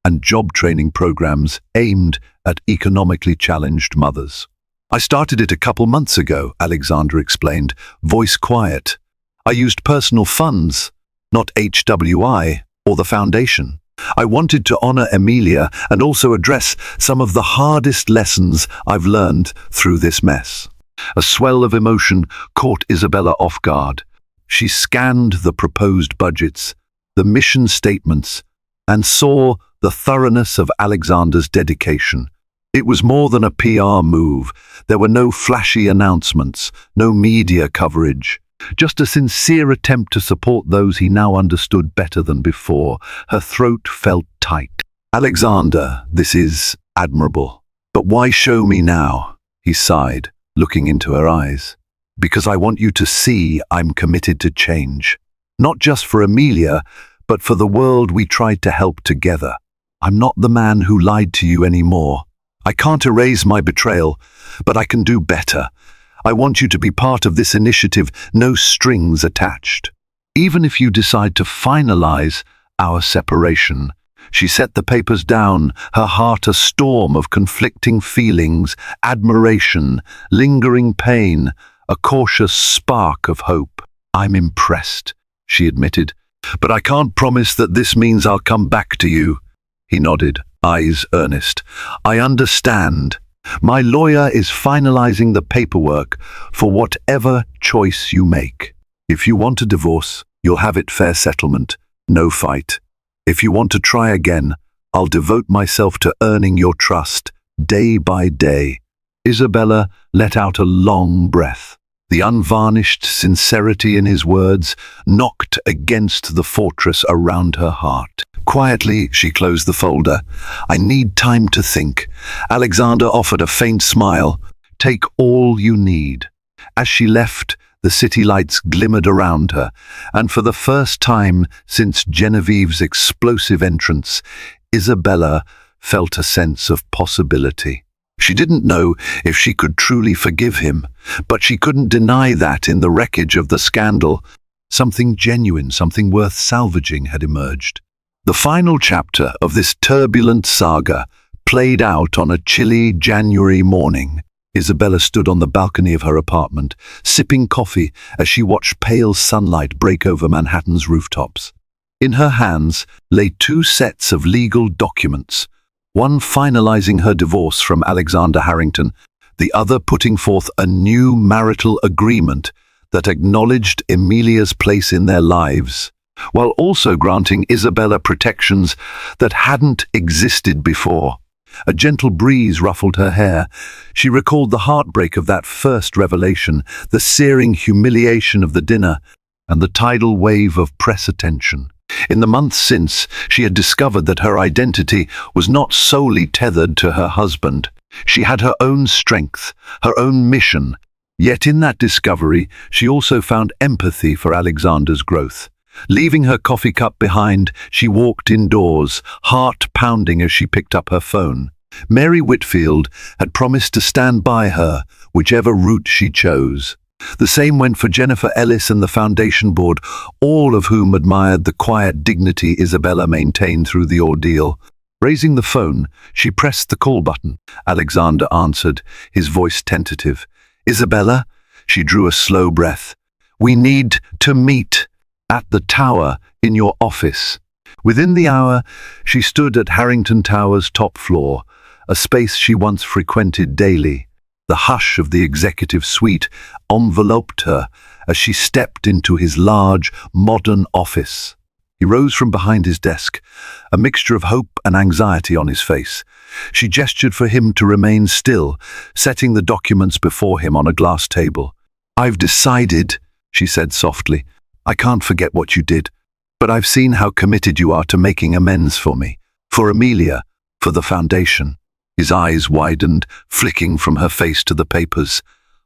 and job training programs aimed at economically challenged mothers. "I started it a couple months ago," Alexander explained, voice quiet. "I used personal funds, not HWI or the foundation. I wanted to honor Emilia and also address some of the hardest lessons I've learned through this mess." A swell of emotion caught Isabella off guard. She scanned the proposed budgets, the mission statements, and saw the thoroughness of Alexander's dedication. It was more than a PR move. There were no flashy announcements, no media coverage, just a sincere attempt to support those he now understood better than before. Her throat felt tight. "Alexander, this is admirable. But why show me now?" he sighed, looking into her eyes. "Because I want you to see I'm committed to change. Not just for Emilia, but for the world we tried to help together. I'm not the man who lied to you anymore. I can't erase my betrayal, but I can do better. I want you to be part of this initiative, no strings attached. Even if you decide to finalize our separation. She set the papers down, her heart a storm of conflicting feelings, admiration, lingering pain, a cautious spark of hope. I'm impressed, she admitted, but I can't promise that this means I'll come back to you. He nodded, eyes earnest. I understand. My lawyer is finalizing the paperwork for whatever choice you make. If you want a divorce, you'll have it fair settlement, no fight. If you want to try again, I'll devote myself to earning your trust, day by day. Isabella let out a long breath. The unvarnished sincerity in his words knocked against the fortress around her heart. Quietly, she closed the folder. I need time to think. Alexander offered a faint smile. Take all you need. As she left, the city lights glimmered around her, and for the first time since Genevieve's explosive entrance, Isabella felt a sense of possibility. She didn't know if she could truly forgive him, but she couldn't deny that in the wreckage of the scandal, something genuine, something worth salvaging had emerged. The final chapter of this turbulent saga played out on a chilly January morning. Isabella stood on the balcony of her apartment, sipping coffee as she watched pale sunlight break over Manhattan's rooftops. In her hands lay 2 sets of legal documents, one finalizing her divorce from Alexander Harrington, the other putting forth a new marital agreement that acknowledged Emilia's place in their lives, while also granting Isabella protections that hadn't existed before. A gentle breeze ruffled her hair. She recalled the heartbreak of that first revelation, the searing humiliation of the dinner, and the tidal wave of press attention. In the months since, she had discovered that her identity was not solely tethered to her husband. She had her own strength, her own mission. Yet in that discovery, she also found empathy for Alexander's growth. Leaving her coffee cup behind, she walked indoors, heart pounding as she picked up her phone. Mary Whitfield had promised to stand by her, whichever route she chose. The same went for Jennifer Ellis and the foundation board, all of whom admired the quiet dignity Isabella maintained through the ordeal. Raising the phone, she pressed the call button. Alexander answered, his voice tentative. Isabella? She drew a slow breath. We need to meet. At the tower, in your office. Within the hour, she stood at Harrington Tower's top floor, a space she once frequented daily. The hush of the executive suite enveloped her as she stepped into his large, modern office. He rose from behind his desk, a mixture of hope and anxiety on his face. She gestured for him to remain still, setting the documents before him on a glass table. I've decided, she said softly. I can't forget what you did, but I've seen how committed you are to making amends for me, for Emilia, for the foundation. His eyes widened, flicking from her face to the papers.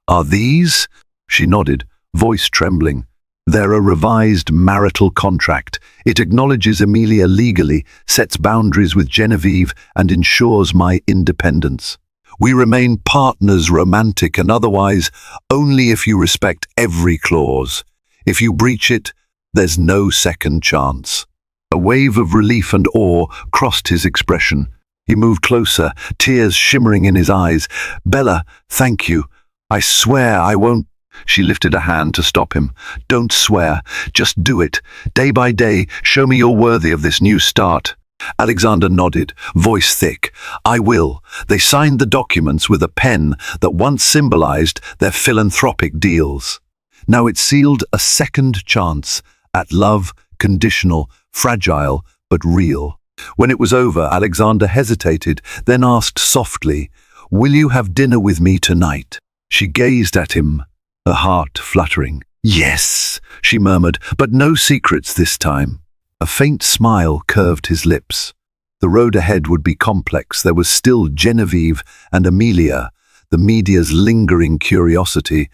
Are these? She nodded, voice trembling. They're a revised marital contract. It acknowledges Emilia legally, sets boundaries with Genevieve, and ensures my independence. We remain partners, romantic and otherwise, only if you respect every clause. If you breach it, there's no second chance. A wave of relief and awe crossed his expression. He moved closer, tears shimmering in his eyes. Bella, thank you. I swear I won't. She lifted a hand to stop him. Don't swear. Just do it. Day by day, show me you're worthy of this new start. Alexander nodded, voice thick. I will. They signed the documents with a pen that once symbolized their philanthropic deals. Now it sealed a second chance at love, conditional, fragile, but real. When it was over, Alexander hesitated, then asked softly, Will you have dinner with me tonight? She gazed at him, her heart fluttering. Yes, she murmured, but no secrets this time. A faint smile curved his lips. The road ahead would be complex. There was still Genevieve and Emilia, the media's lingering curiosity,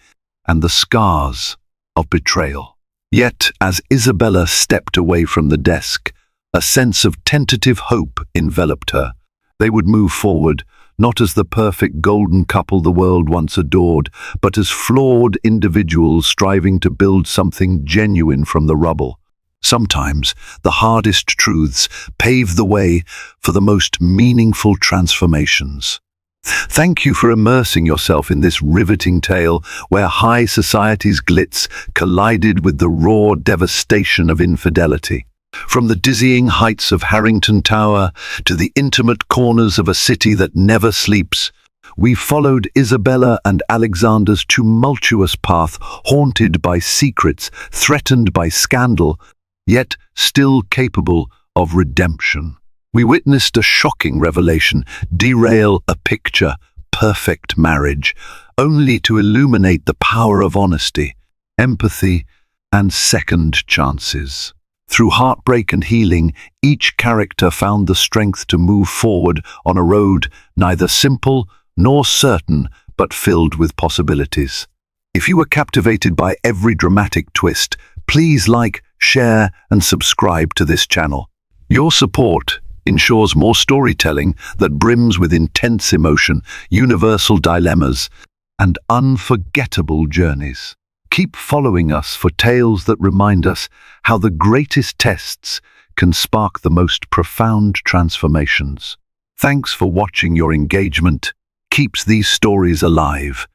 and the scars of betrayal. Yet, as Isabella stepped away from the desk, A sense of tentative hope enveloped her. They would move forward, not as the perfect golden couple the world once adored, but as flawed individuals striving to build something genuine from the rubble. Sometimes the hardest truths pave the way for the most meaningful transformations. Thank you for immersing yourself in this riveting tale where high society's glitz collided with the raw devastation of infidelity. From the dizzying heights of Harrington Tower to the intimate corners of a city that never sleeps, we followed Isabella and Alexander's tumultuous path, haunted by secrets, threatened by scandal, yet still capable of redemption. We witnessed a shocking revelation derail a picture-perfect marriage, only to illuminate the power of honesty, empathy, and second chances. Through heartbreak and healing, each character found the strength to move forward on a road neither simple nor certain, but filled with possibilities. If you were captivated by every dramatic twist, please like, share, and subscribe to this channel. Your support ensures more storytelling that brims with intense emotion, universal dilemmas, and unforgettable journeys. Keep following us for tales that remind us how the greatest tests can spark the most profound transformations. Thanks for watching. Your engagement keeps these stories alive,